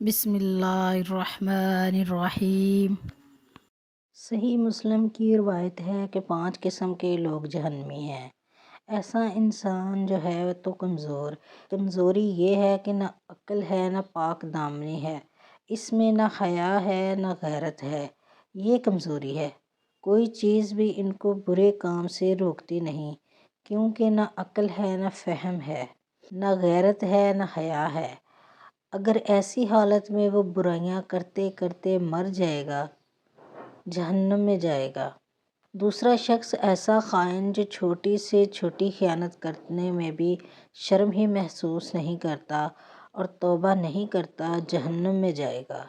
بسم اللہ الرحمن الرحیم۔ صحیح مسلم کی روایت ہے کہ 5 قسم کے لوگ جہنمی ہیں۔ ایسا انسان جو ہے تو کمزوری یہ ہے کہ نہ عقل ہے نہ پاک دامنی ہے، اس میں نہ حیا ہے نہ غیرت ہے، یہ کمزوری ہے۔ کوئی چیز بھی ان کو برے کام سے روکتی نہیں، کیونکہ نہ عقل ہے نہ فہم ہے، نہ غیرت ہے نہ حیا ہے۔ اگر ایسی حالت میں وہ برائیاں کرتے کرتے مر جائے گا، جہنم میں جائے گا۔ دوسرا شخص ایسا خائن جو چھوٹی سے چھوٹی خیانت کرنے میں بھی شرم ہی محسوس نہیں کرتا اور توبہ نہیں کرتا، جہنم میں جائے گا۔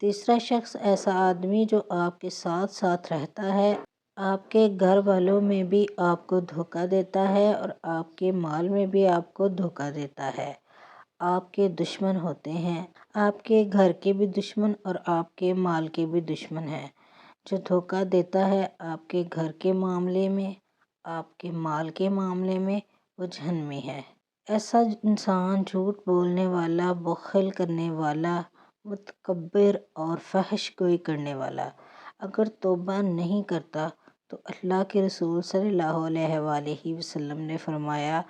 تیسرا شخص ایسا آدمی جو آپ کے ساتھ ساتھ رہتا ہے، آپ کے گھر والوں میں بھی آپ کو دھوکہ دیتا ہے اور آپ کے مال میں بھی آپ کو دھوکہ دیتا ہے۔ آپ کے دشمن ہوتے ہیں، آپ کے گھر کے بھی دشمن اور آپ کے مال کے بھی دشمن ہیں۔ جو دھوکہ دیتا ہے آپ کے گھر کے معاملے میں، آپ کے مال کے معاملے میں، وہ جہنمی ہے۔ ایسا انسان جھوٹ بولنے والا، بخل کرنے والا، متکبر اور فحش گوئی کرنے والا اگر توبہ نہیں کرتا تو اللہ کے رسول صلی اللہ علیہ وآلہ وسلم نے فرمایا،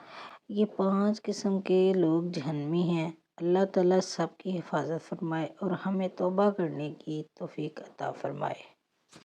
یہ 5 قسم کے لوگ جہنمی ہیں۔ اللہ تعالیٰ سب کی حفاظت فرمائے اور ہمیں توبہ کرنے کی توفیق عطا فرمائے۔